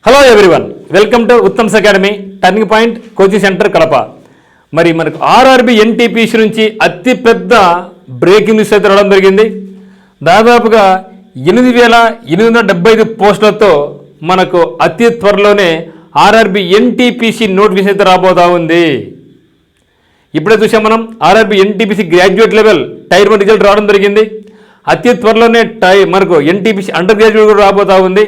Hello everyone, welcome to Uttam's academy turning point coaching centre Kadapa. మరి మనకు RRB NTPC నుంచి అతిపెద్ద బ్రేకింగ్ న్యూస్ అయితే రావడం జరిగింది. దాదాపుగా 8,875 పోస్టులతో మనకు అతి త్వరలోనే ఆర్ఆర్బి ఎన్టీపీసీ నోటిఫికేషన్ అయితే రాబోతా ఉంది. ఇప్పుడే చూసాం మనం RRB NTPC graduate level tier 1 result రావడం జరిగింది. అతి త్వరలోనే మనకు ఎన్టీపీసీ అండర్ గ్రాడ్యుయేట్ కూడా రాబోతా ఉంది.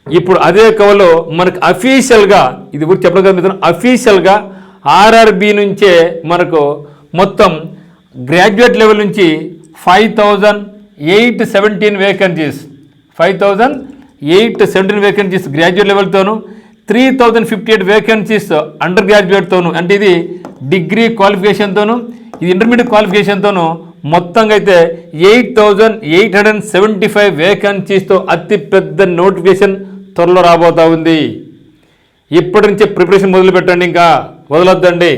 ఇప్పుడు అదే కవలో మనకు అఫీషియల్గా ఇది కూడా చెప్పడం కదా, అఫీషియల్గా ఆర్ఆర్బి నుంచే మనకు మొత్తం గ్రాడ్యుయేట్ లెవెల్ నుంచి 5,817 వేకెన్సీస్ 5,817 వేకెన్సీస్ గ్రాడ్యుయేట్ లెవెల్తోనూ 3,058 వేకెన్సీస్ అండర్ గ్రాడ్యుయేట్తోనూ, అంటే ఇది డిగ్రీ క్వాలిఫికేషన్తోనూ ఇది ఇంటర్మీడియట్ క్వాలిఫికేషన్తోనూ మొత్తంగా అయితే 8,875 వేకెన్సీస్తో అతిపెద్ద నోటిఫికేషన్ త్వరలో రాబోతా ఉంది. ఇప్పటి నుంచే ప్రిపరేషన్ మొదలు పెట్టండి, ఇంకా వదలొద్దండి.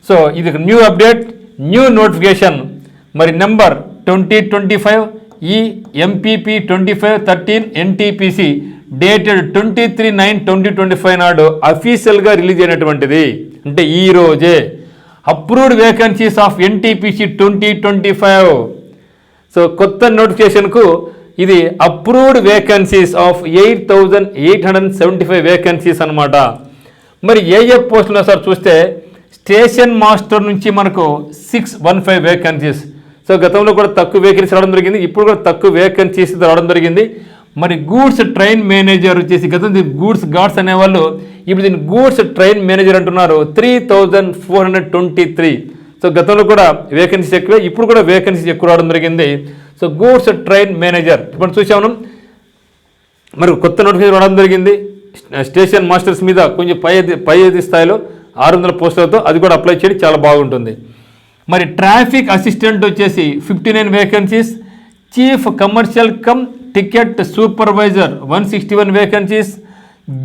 సో ఇది న్యూ అప్డేట్, న్యూ నోటిఫికేషన్. మరి నెంబర్ 2025 ఈ ఎంపీపీ 2513 ఎన్టీపీసీ డేటెడ్ 23/9/2025 నాడు అఫీషియల్గా రిలీజ్ అయినటువంటిది. అంటే ఈ రోజే approved vacancies of NTPC 2025. So కొత్త నోటిఫికేషన్కు ఇది అప్రూవ్డ్ వేకెన్సీస్ ఆఫ్ 8,875 వేకెన్సీస్ అనమాట. మరి ఏ పోస్టులు సార్ చూస్తే స్టేషన్ మాస్టర్ నుంచి మనకు 615 వేకెన్సీస్. సో గతంలో కూడా తక్కువ వేకెన్సీ రావడం జరిగింది, ఇప్పుడు కూడా తక్కువ వేకెన్సీస్ రావడం జరిగింది. మరి గూడ్స్ ట్రైన్ మేనేజర్ వచ్చేసి గతం గూడ్స్ గార్డ్స్ అనేవాళ్ళు, ఇప్పుడు దీన్ని గూడ్స్ ట్రైన్ మేనేజర్ అంటున్నారు. 3,423. సో గతంలో కూడా వేకెన్సీస్ ఎక్కువే, ఇప్పుడు కూడా వేకెన్సీస్ ఎక్కువ రావడం జరిగింది. సో గూడ్స్ ట్రైన్ మేనేజర్ ఇప్పుడు చూసాము. మరి కొత్త నోటిఫికేషన్ రావడం జరిగింది. స్టేషన్ మాస్టర్స్ మీద కొంచెం పై స్థాయిలో 600 పోస్టులతో అది కూడా అప్లై చేయడం చాలా బాగుంటుంది. మరి ట్రాఫిక్ అసిస్టెంట్ వచ్చేసి 59 vacancies, chief commercial cum ticket supervisor 161 vacancies,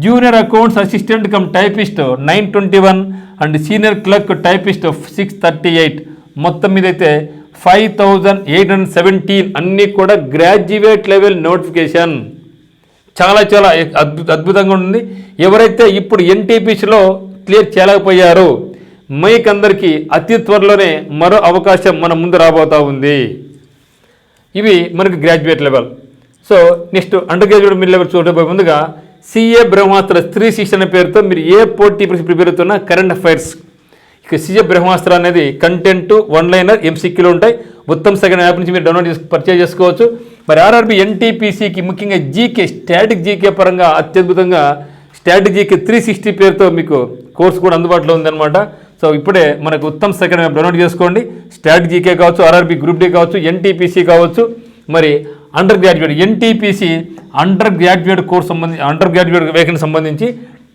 junior accounts assistant cum typist 921 and senior clerk typist 638. మొత్తం మీద అయితే 5,817 అన్నీ కూడా గ్రాడ్యుయేట్ లెవెల్ నోటిఫికేషన్. చాలా చాలా అద్భుతంగా ఉంటుంది. ఎవరైతే ఇప్పుడు ఎన్టీపీసీలో క్లియర్ చేయలేకపోయారో మీకందరికీ అతి త్వరలోనే మరో అవకాశం మన ముందు రాబోతూ ఉంది. ఇవి మనకి graduate level. So next under graduate mid level చూడబోయే ముందుగా సిఏ బ్రహ్మాస్త్ర స్త్రీ శిక్షణ అనే పేరుతో మీరు ఏ పోటీ ప్రిపేర్ అవుతున్న కరెంట్ అఫైర్స్. ఇక సిఏ బ్రహ్మాస్త్ర అనేది కంటెంట్ 1-లైనర్ ఎంసీక్యూలు ఉంటాయి. ఉత్తమ్ సెకండ్ యాప్ నుంచి మీరు డౌన్లోడ్ పర్చేజ్ చేసుకోవచ్చు. మరి ఆర్ఆర్బి ఎన్టీపీసీకి ముఖ్యంగా జీకే స్టాటిక్ జీకే పరంగా అత్యద్భుతంగా స్టాటిక్ జీకే 360 పేరుతో మీకు కోర్సు కూడా అందుబాటులో ఉందన్నమాట. సో ఇప్పుడే మనకు ఉత్తమ్ సెకండ్ యాప్ డౌన్లోడ్ చేసుకోండి. స్టాటిక్ జీకే కావచ్చు, ఆర్ఆర్బి గ్రూప్ డి కావచ్చు, ఎన్టీపీసీ కావచ్చు, మరి under graduate NTPC under graduate course under graduate vacancy సంబంధించి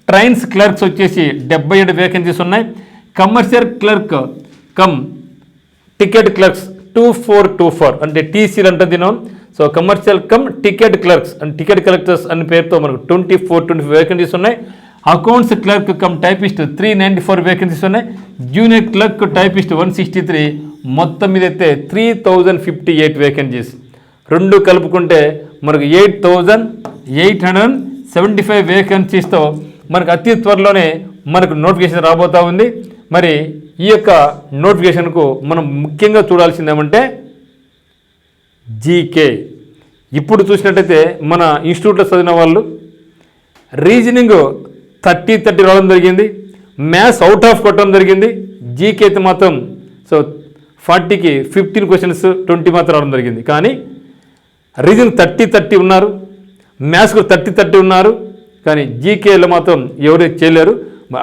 ట్రైన్స్ క్లర్క్స్ వచ్చేసి 77 వేకెన్సీస్ ఉన్నాయి. Commercial clerk cum ticket clerks 2424 అంటే టీసీలు అంటే తిన్నాం. So commercial cum ticket clerks and ticket collectors అనే పేరుతో మనకు 2425 వేకెన్సీస్ ఉన్నాయి. Accounts clerk cum typist 394 vacancies ఉన్నాయి. Junior clerk typist 163. మొత్తం మీద అయితే 3,058 వేకెన్సీస్. రెండు కలుపుకుంటే మనకు 8,875 వేకెన్సీస్తో మనకు అతి త్వరలోనే మనకు నోటిఫికేషన్ రాబోతూ ఉంది. మరి ఈ యొక్క నోటిఫికేషన్కు మనం ముఖ్యంగా చూడాల్సింది ఏమంటే జీకే. ఇప్పుడు చూసినట్టయితే మన ఇన్స్టిట్యూట్లో చదివిన వాళ్ళు రీజనింగ్ 30 రావడం జరిగింది, మ్యాథ్స్ అవుట్ ఆఫ్ కొట్టడం జరిగింది. జీకే అయితే మాత్రం సో 40కి 15 క్వశ్చన్స్ 20 మాత్రం రావడం జరిగింది. కానీ రీజనింగ్ 30 ఉన్నారు, మ్యాథ్స్ కూడా 30 ఉన్నారు. కానీ జీకేలో మాత్రం ఎవరైతే చేయలేరు.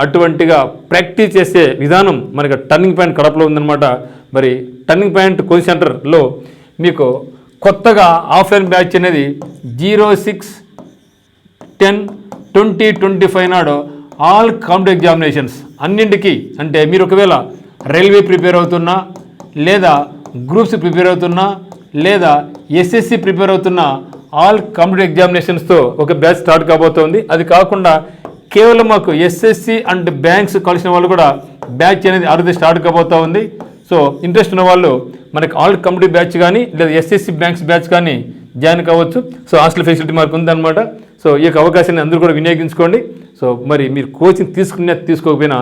అటువంటిగా ప్రాక్టీస్ చేసే విధానం మనకి టర్నింగ్ పాయింట్ కడపలో ఉందన్నమాట. మరి టర్నింగ్ పాయింట్ కోచింగ్ సెంటర్లో మీకు కొత్తగా ఆఫ్లైన్ బ్యాచ్ అనేది 06/10/2025 నాడు ఆల్ కాంపిటేటివ్ ఎగ్జామినేషన్స్ అన్నింటికి, అంటే మీరు ఒకవేళ రైల్వే ప్రిపేర్ అవుతున్నా, లేదా గ్రూప్స్ ప్రిపేర్ అవుతున్నా, లేదా ఎస్ఎస్సి ప్రిపేర్ అవుతున్నా ఆల్ కాంపిటేటివ్ ఎగ్జామినేషన్స్తో ఒక బ్యాచ్ స్టార్ట్ కాబోతోంది. అది కాకుండా కేవలం మాకు ఎస్ఎస్సి అండ్ బ్యాంక్స్ కలిసిన వాళ్ళు కూడా బ్యాచ్ అనేది అరుదు స్టార్ట్ కాబోతూ ఉంది. సో ఇంట్రెస్ట్ ఉన్న వాళ్ళు మనకి ఆల్ కాంపిటేటివ్ బ్యాచ్ కానీ లేదా ఎస్ఎస్సి బ్యాంక్స్ బ్యాచ్ కానీ జాయిన్ కావచ్చు. సో హాస్టల్ ఫెసిలిటీ మాకు ఉందన్నమాట. సో ఈ యొక్క అవకాశాన్ని అందరూ కూడా వినియోగించుకోండి. సో మరి మీరు కోచింగ్ తీసుకోకపోయినా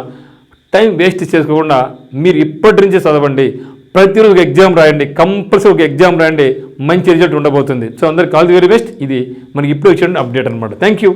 టైం వేస్ట్ చేసుకోకుండా మీరు ఇప్పటి నుంచే చదవండి. ప్రతిరోజు ఒక ఎగ్జామ్ రాయండి, కంపల్సరీ ఒక ఎగ్జామ్ రాయండి, మంచి రిజల్ట్ ఉండబోతుంది. సో అందరికి ఆల్ ది వెరీ బెస్ట్. ఇది మనకి ఇప్పుడు వచ్చిన అప్డేట్ అనమాట. Thank you.